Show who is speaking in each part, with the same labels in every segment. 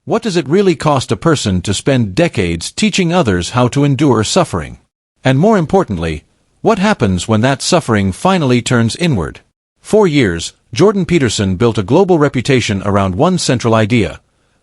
Speaker 1: What does it really cost a person to spend decades teaching others how to endure suffering? And more importantly, what happens when that suffering finally turns inward? For years, Jordan Peterson built a global reputation around one central idea: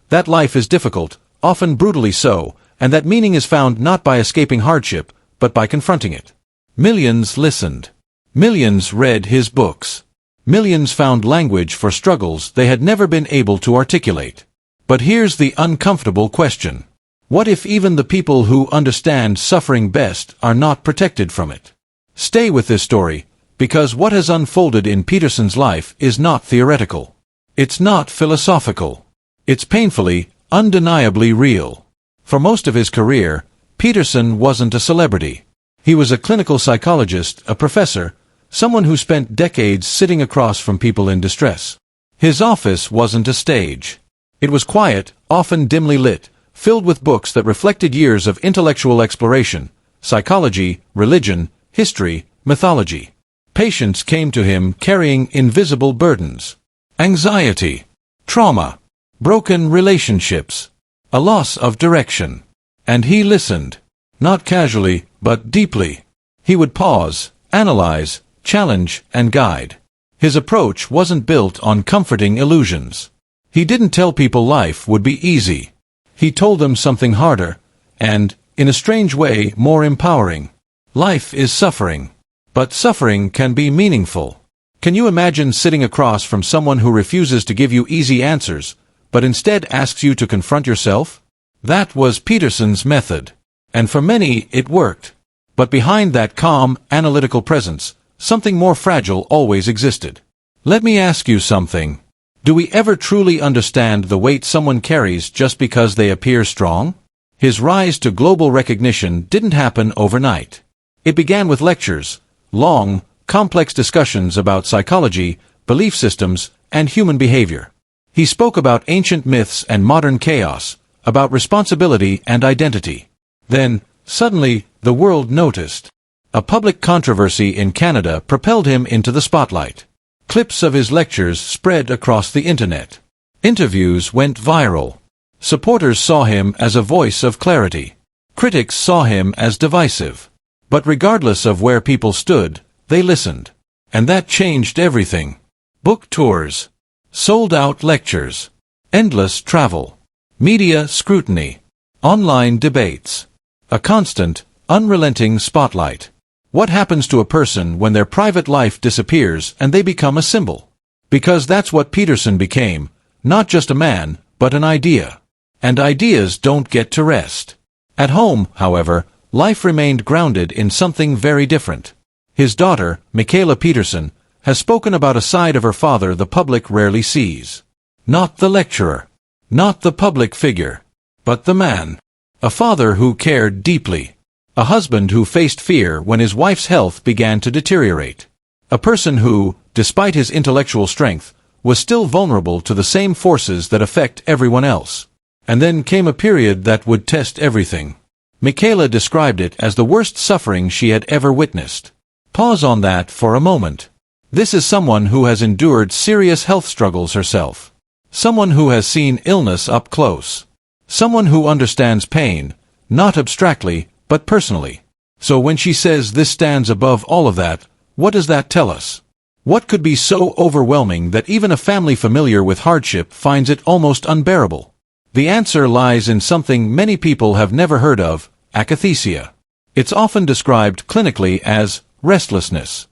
Speaker 1: that life is difficult, often brutally so, and that meaning is found not by escaping hardship, but by confronting it. Millions listened. Millions read his books. Millions found language for struggles they had never been able to articulate. But here's the uncomfortable question. What if even the people who understand suffering best are not protected from it? Stay with this story, because what has unfolded in Peterson's life is not theoretical. It's not philosophical. It's painfully, undeniably real. For most of his career, Peterson wasn't a celebrity. He was a clinical psychologist, a professor, someone who spent decades sitting across from people in distress. His office wasn't a stage. It was quiet, often dimly lit, filled with books that reflected years of intellectual exploration: psychology, religion, history, mythology. Patients came to him carrying invisible burdens: anxiety, trauma, broken relationships, a loss of direction. And he listened. Not casually, but deeply. He would pause, analyze, challenge, and guide. His approach wasn't built on comforting illusions. He didn't tell people life would be easy. He told them something harder, and, in a strange way, more empowering. Life is suffering. But suffering can be meaningful. Can you imagine sitting across from someone who refuses to give you easy answers, but instead asks you to confront yourself? That was Peterson's method. And for many, it worked. But behind that calm, analytical presence, something more fragile always existed. Let me ask you something. Do we ever truly understand the weight someone carries just because they appear strong? His rise to global recognition didn't happen overnight. It began with lectures, long, complex discussions about psychology, belief systems, and human behavior. He spoke about ancient myths and modern chaos, about responsibility and identity. Then, suddenly, the world noticed. A public controversy in Canada propelled him into the spotlight. Clips of his lectures spread across the internet. Interviews went viral. Supporters saw him as a voice of clarity. Critics saw him as divisive. But regardless of where people stood, they listened. And that changed everything. Book tours, sold-out lectures, endless travel, media scrutiny, online debates, a constant, unrelenting spotlight. What happens to a person when their private life disappears and they become a symbol? Because that's what Peterson became, not just a man, but an idea. And ideas don't get to rest. At home, however, life remained grounded in something very different. His daughter, Michaela Peterson, has spoken about a side of her father the public rarely sees. Not the lecturer, not the public figure, but the man. A father who cared deeply. A husband who faced fear when his wife's health began to deteriorate. A person who, despite his intellectual strength, was still vulnerable to the same forces that affect everyone else. And then came a period that would test everything. Michaela described it as the worst suffering she had ever witnessed. Pause on that for a moment. This is someone who has endured serious health struggles herself. Someone who has seen illness up close. Someone who understands pain, not abstractly, but personally. So when she says this stands above all of that, what does that tell us? What could be so overwhelming that even a family familiar with hardship finds it almost unbearable? The answer lies in something many people have never heard of: athesia. It's often described clinically as restlessness.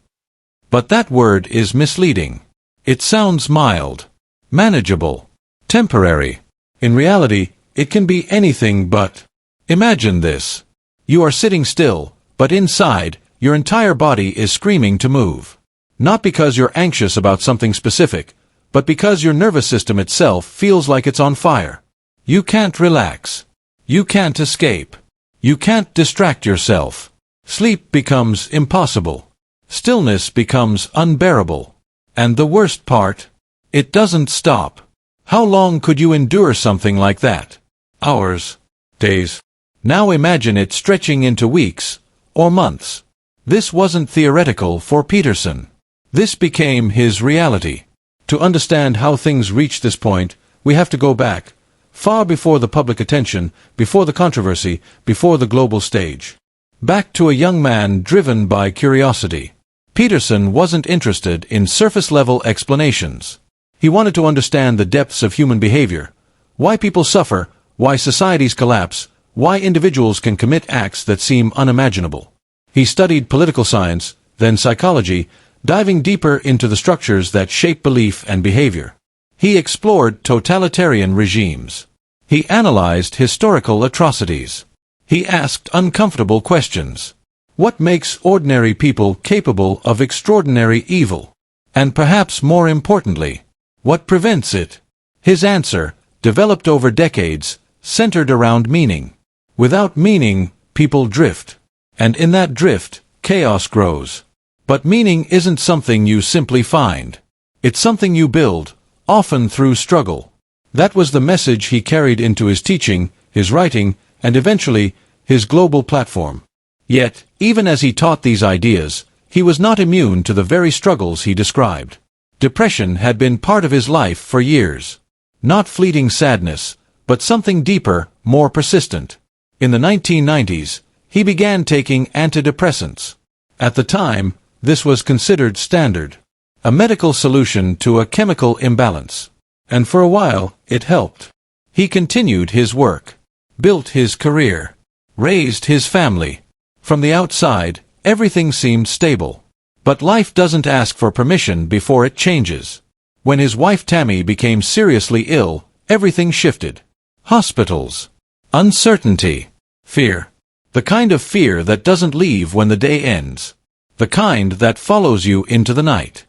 Speaker 1: But that word is misleading. It sounds mild, manageable, temporary. In reality, it can be anything but. Imagine this. You are sitting still, but inside, your entire body is screaming to move. Not because you're anxious about something specific, but because your nervous system itself feels like it's on fire. You can't relax. You can't escape. You can't distract yourself. Sleep becomes impossible. Stillness becomes unbearable. And the worst part? It doesn't stop. How long could you endure something like that? Hours? Days? Now imagine it stretching into weeks, or months. This wasn't theoretical for Peterson. This became his reality. To understand how things reached this point, we have to go back, far before the public attention, before the controversy, before the global stage. Back to a young man driven by curiosity. Peterson wasn't interested in surface-level explanations. He wanted to understand the depths of human behavior, why people suffer, why societies collapse, why individuals can commit acts that seem unimaginable. He studied political science, then psychology, diving deeper into the structures that shape belief and behavior. He explored totalitarian regimes. He analyzed historical atrocities. He asked uncomfortable questions. What makes ordinary people capable of extraordinary evil? And perhaps more importantly, what prevents it? His answer, developed over decades, centered around meaning. Without meaning, people drift. And in that drift, chaos grows. But meaning isn't something you simply find. It's something you build, often through struggle. That was the message he carried into his teaching, his writing, and eventually, his global platform. Yet, even as he taught these ideas, he was not immune to the very struggles he described. Depression had been part of his life for years. Not fleeting sadness, but something deeper, more persistent. In the 1990s, he began taking antidepressants. At the time, this was considered standard. A medical solution to a chemical imbalance. And for a while, it helped. He continued his work, built his career, raised his family. From the outside, everything seemed stable. But life doesn't ask for permission before it changes. When his wife Tammy became seriously ill, everything shifted. Hospitals. Uncertainty. Fear. The kind of fear that doesn't leave when the day ends. The kind that follows you into the night.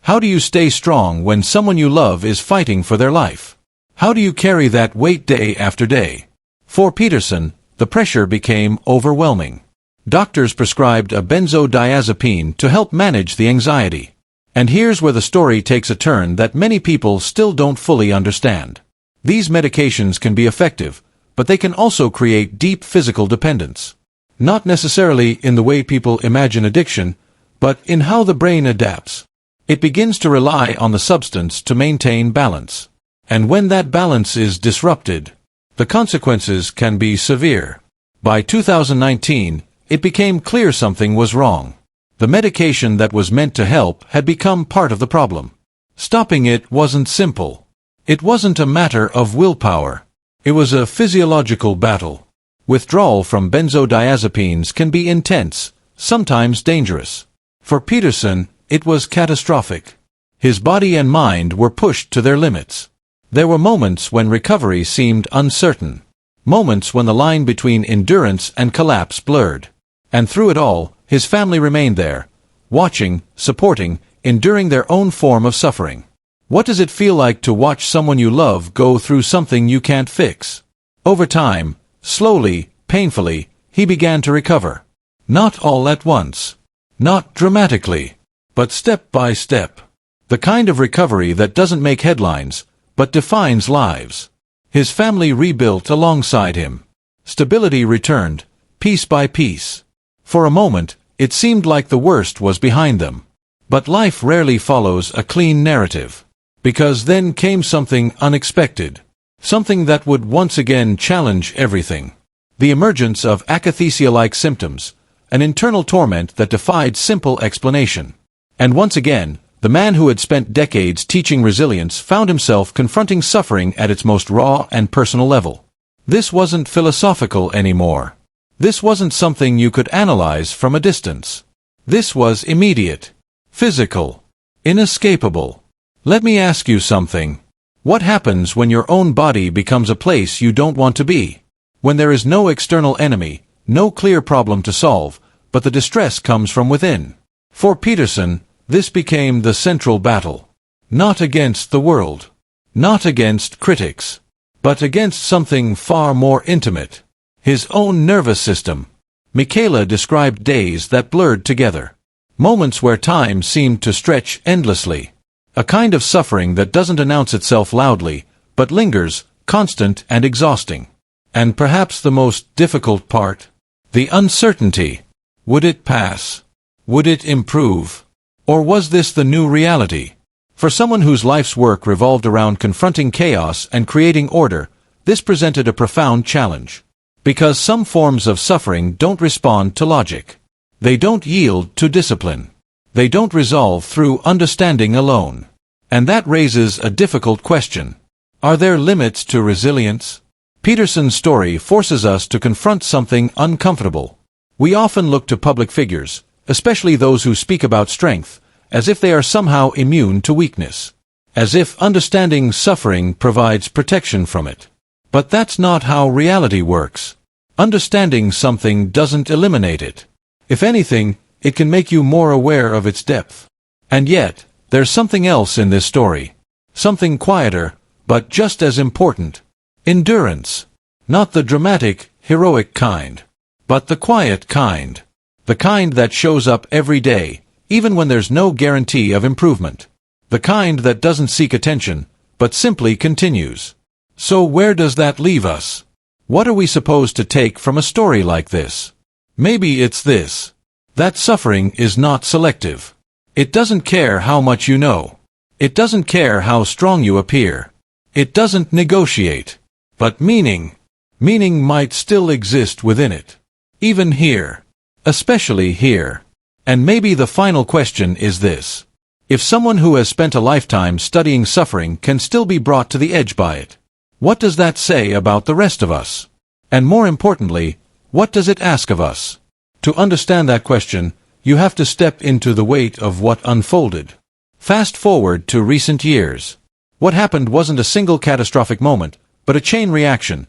Speaker 1: How do you stay strong when someone you love is fighting for their life? How do you carry that weight day after day? For Peterson, the pressure became overwhelming. Doctors prescribed a benzodiazepine to help manage the anxiety. And here's where the story takes a turn that many people still don't fully understand. These medications can be effective, but they can also create deep physical dependence. Not necessarily in the way people imagine addiction, but in how the brain adapts. It begins to rely on the substance to maintain balance. And when that balance is disrupted, the consequences can be severe. By 2019, it became clear something was wrong. The medication that was meant to help had become part of the problem. Stopping it wasn't simple. It wasn't a matter of willpower. It was a physiological battle. Withdrawal from benzodiazepines can be intense, sometimes dangerous. For Peterson, it was catastrophic. His body and mind were pushed to their limits. There were moments when recovery seemed uncertain. Moments when the line between endurance and collapse blurred. And through it all, his family remained there, watching, supporting, enduring their own form of suffering. What does it feel like to watch someone you love go through something you can't fix? Over time, slowly, painfully, he began to recover. Not all at once. Not dramatically. But step by step. The kind of recovery that doesn't make headlines, but defines lives. His family rebuilt alongside him. Stability returned, piece by piece. For a moment, it seemed like the worst was behind them. But life rarely follows a clean narrative. Because then came something unexpected. Something that would once again challenge everything. The emergence of akathisia-like symptoms, an internal torment that defied simple explanation. And once again, the man who had spent decades teaching resilience found himself confronting suffering at its most raw and personal level. This wasn't philosophical anymore. This wasn't something you could analyze from a distance. This was immediate, physical, inescapable. Let me ask you something. What happens when your own body becomes a place you don't want to be? When there is no external enemy, no clear problem to solve, but the distress comes from within. For Peterson, this became the central battle. Not against the world. Not against critics. But against something far more intimate. His own nervous system. Michaela described days that blurred together. Moments where time seemed to stretch endlessly. A kind of suffering that doesn't announce itself loudly, but lingers, constant and exhausting. And perhaps the most difficult part? The uncertainty. Would it pass? Would it improve? Or was this the new reality? For someone whose life's work revolved around confronting chaos and creating order, this presented a profound challenge. Because some forms of suffering don't respond to logic. They don't yield to discipline. They don't resolve through understanding alone. And that raises a difficult question. Are there limits to resilience? Peterson's story forces us to confront something uncomfortable. We often look to public figures, especially those who speak about strength, as if they are somehow immune to weakness. As if understanding suffering provides protection from it. But that's not how reality works. Understanding something doesn't eliminate it. If anything, it can make you more aware of its depth. And yet, there's something else in this story. Something quieter, but just as important. Endurance. Not the dramatic, heroic kind. But the quiet kind. The kind that shows up every day, even when there's no guarantee of improvement. The kind that doesn't seek attention, but simply continues. So where does that leave us? What are we supposed to take from a story like this? Maybe it's this. That suffering is not selective. It doesn't care how much you know. It doesn't care how strong you appear. It doesn't negotiate. But meaning might still exist within it. Even here. Especially here. And maybe the final question is this. If someone who has spent a lifetime studying suffering can still be brought to the edge by it, what does that say about the rest of us? And more importantly, what does it ask of us? To understand that question, you have to step into the weight of what unfolded. Fast forward to recent years. What happened wasn't a single catastrophic moment, but a chain reaction.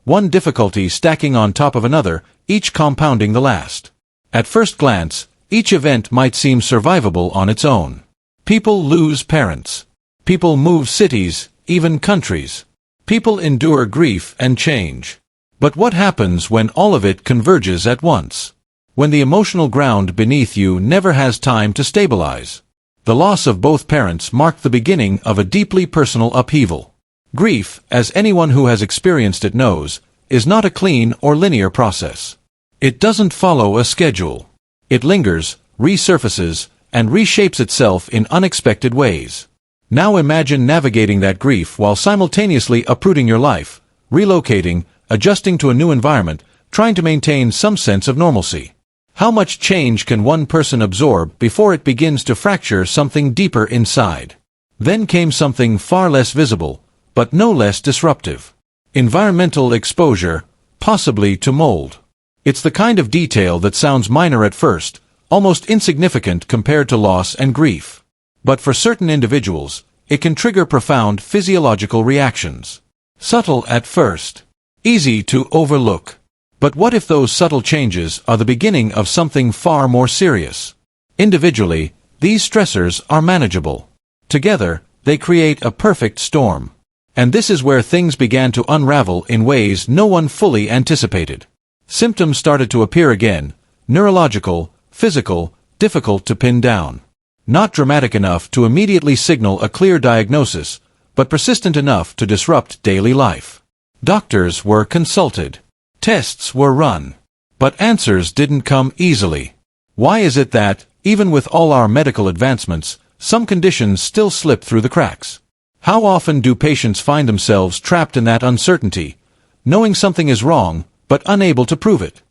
Speaker 1: One difficulty stacking on top of another, each compounding the last. At first glance, each event might seem survivable on its own. People lose parents. People move cities, even countries. People endure grief and change. But what happens when all of it converges at once? When the emotional ground beneath you never has time to stabilize? The loss of both parents marked the beginning of a deeply personal upheaval. Grief, as anyone who has experienced it knows, is not a clean or linear process. It doesn't follow a schedule. It lingers, resurfaces, and reshapes itself in unexpected ways. Now imagine navigating that grief while simultaneously uprooting your life, relocating, adjusting to a new environment, trying to maintain some sense of normalcy. How much change can one person absorb before it begins to fracture something deeper inside? Then came something far less visible, but no less disruptive. Environmental exposure, possibly to mold. It's the kind of detail that sounds minor at first, almost insignificant compared to loss and grief. But for certain individuals, it can trigger profound physiological reactions. Subtle at first. Easy to overlook. But what if those subtle changes are the beginning of something far more serious? Individually, these stressors are manageable. Together, they create a perfect storm. And this is where things began to unravel in ways no one fully anticipated. Symptoms started to appear again, neurological, physical, difficult to pin down. Not dramatic enough to immediately signal a clear diagnosis, but persistent enough to disrupt daily life. Doctors were consulted. Tests were run. But answers didn't come easily. Why is it that, even with all our medical advancements, some conditions still slip through the cracks? How often do patients find themselves trapped in that uncertainty, knowing something is wrong, but unable to prove it?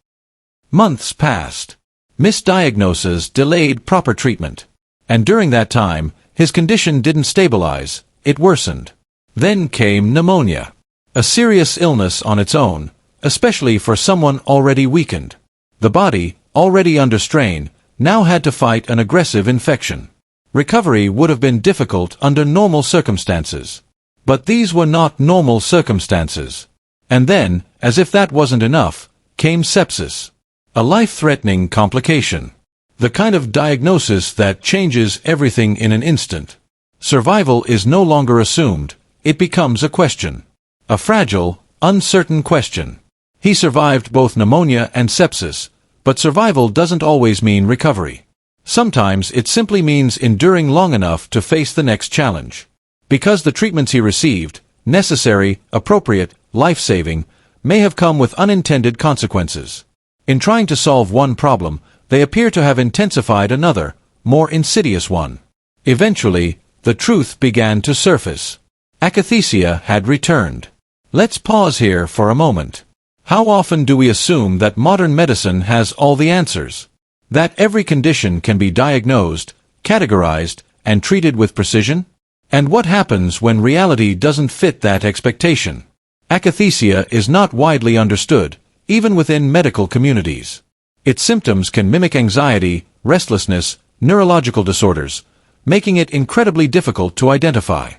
Speaker 1: Months passed. Misdiagnoses delayed proper treatment. And during that time, his condition didn't stabilize, it worsened. Then came pneumonia. A serious illness on its own, especially for someone already weakened. The body, already under strain, now had to fight an aggressive infection. Recovery would have been difficult under normal circumstances. But these were not normal circumstances. And then, as if that wasn't enough, came sepsis. A life-threatening complication. The kind of diagnosis that changes everything in an instant. Survival is no longer assumed, it becomes a question. A fragile, uncertain question. He survived both pneumonia and sepsis, but survival doesn't always mean recovery. Sometimes it simply means enduring long enough to face the next challenge. Because the treatments he received, necessary, appropriate, life-saving, may have come with unintended consequences. In trying to solve one problem, they appear to have intensified another, more insidious one. Eventually, the truth began to surface. Athesia had returned. Let's pause here for a moment. How often do we assume that modern medicine has all the answers? That every condition can be diagnosed, categorized, and treated with precision? And what happens when reality doesn't fit that expectation? Athesia is not widely understood, even within medical communities. Its symptoms can mimic anxiety, restlessness, neurological disorders, making it incredibly difficult to identify.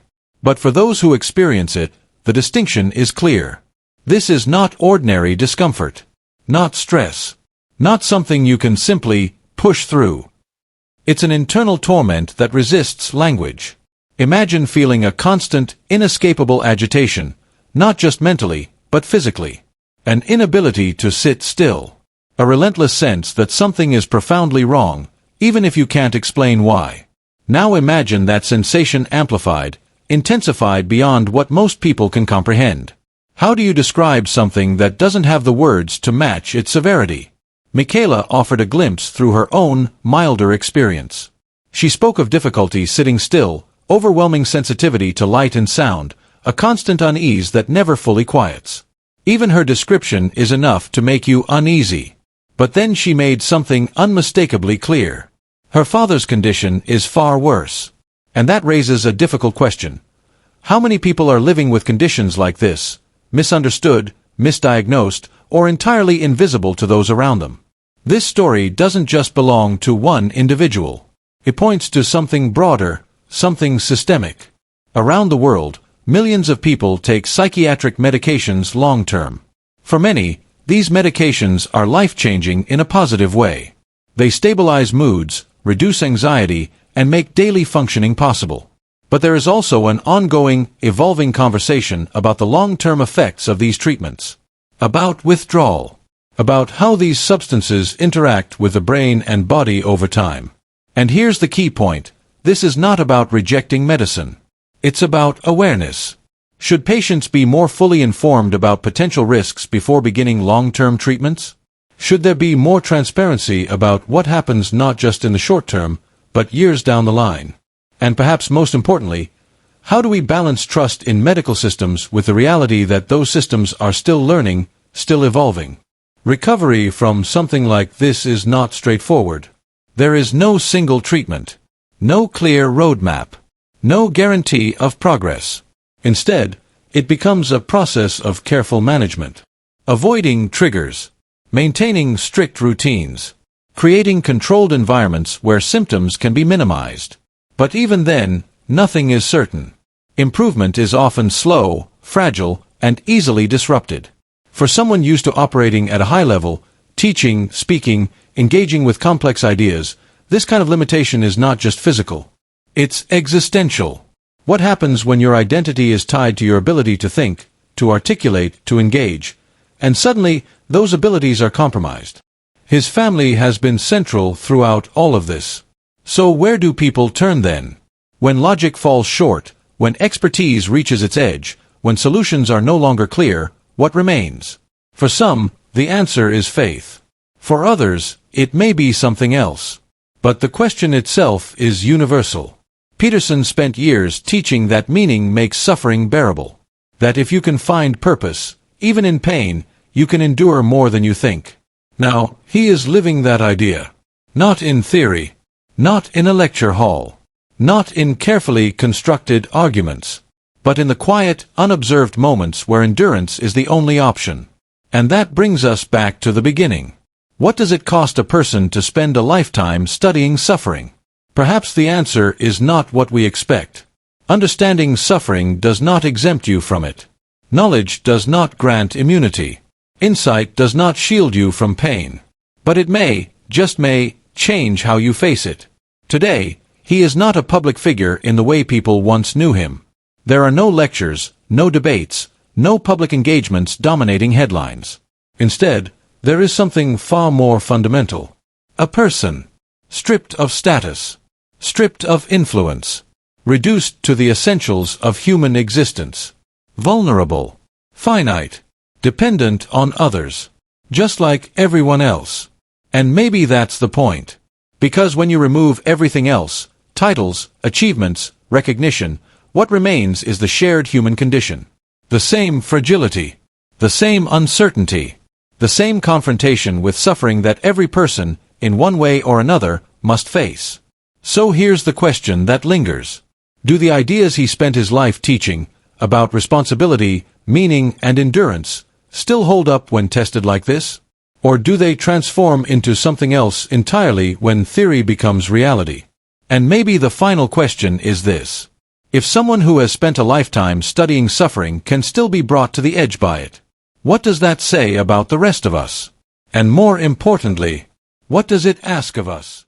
Speaker 1: But for those who experience it, the distinction is clear. This is not ordinary discomfort, not stress, not something you can simply push through. It's an internal torment that resists language. Imagine feeling a constant, inescapable agitation, not just mentally, but physically. An inability to sit still. A relentless sense that something is profoundly wrong, even if you can't explain why. Now imagine that sensation amplified, intensified beyond what most people can comprehend. How do you describe something that doesn't have the words to match its severity? Michaela offered a glimpse through her own, milder experience. She spoke of difficulty sitting still, overwhelming sensitivity to light and sound, a constant unease that never fully quiets. Even her description is enough to make you uneasy. But then she made something unmistakably clear. Her father's condition is far worse. And that raises a difficult question. How many people are living with conditions like this, misunderstood, misdiagnosed, or entirely invisible to those around them? This story doesn't just belong to one individual. It points to something broader, something systemic. Around the world, millions of people take psychiatric medications long-term. For many, these medications are life-changing in a positive way. They stabilize moods, reduce anxiety, and make daily functioning possible. But there is also an ongoing, evolving conversation about the long-term effects of these treatments. About withdrawal. About how these substances interact with the brain and body over time. And here's the key point. This is not about rejecting medicine. It's about awareness. Should patients be more fully informed about potential risks before beginning long-term treatments? Should there be more transparency about what happens not just in the short term, but years down the line? And perhaps most importantly, how do we balance trust in medical systems with the reality that those systems are still learning, still evolving? Recovery from something like this is not straightforward. There is no single treatment, no clear roadmap, no guarantee of progress. Instead, it becomes a process of careful management. Avoiding triggers, maintaining strict routines, creating controlled environments where symptoms can be minimized. But even then, nothing is certain. Improvement is often slow, fragile, and easily disrupted. For someone used to operating at a high level, teaching, speaking, engaging with complex ideas, this kind of limitation is not just physical. It's existential. What happens when your identity is tied to your ability to think, to articulate, to engage, and suddenly those abilities are compromised? His family has been central throughout all of this. So where do people turn then? When logic falls short, when expertise reaches its edge, when solutions are no longer clear, what remains? For some, the answer is faith. For others, it may be something else. But the question itself is universal. Peterson spent years teaching that meaning makes suffering bearable. That if you can find purpose, even in pain, you can endure more than you think. Now, he is living that idea. Not in theory. Not in a lecture hall. Not in carefully constructed arguments. But in the quiet, unobserved moments where endurance is the only option. And that brings us back to the beginning. What does it cost a person to spend a lifetime studying suffering? Perhaps the answer is not what we expect. Understanding suffering does not exempt you from it. Knowledge does not grant immunity. Insight does not shield you from pain. But it may, just may, change how you face it. Today, he is not a public figure in the way people once knew him. There are no lectures, no debates, no public engagements dominating headlines. Instead, there is something far more fundamental. A person, stripped of status, stripped of influence, reduced to the essentials of human existence, vulnerable, finite, dependent on others, just like everyone else. And maybe that's the point. Because when you remove everything else, titles, achievements, recognition, what remains is the shared human condition. The same fragility. The same uncertainty. The same confrontation with suffering that every person, in one way or another, must face. So here's the question that lingers. Do the ideas he spent his life teaching, about responsibility, meaning, and endurance, still hold up when tested like this? Or do they transform into something else entirely when theory becomes reality? And maybe the final question is this. If someone who has spent a lifetime studying suffering can still be brought to the edge by it, what does that say about the rest of us? And more importantly, what does it ask of us?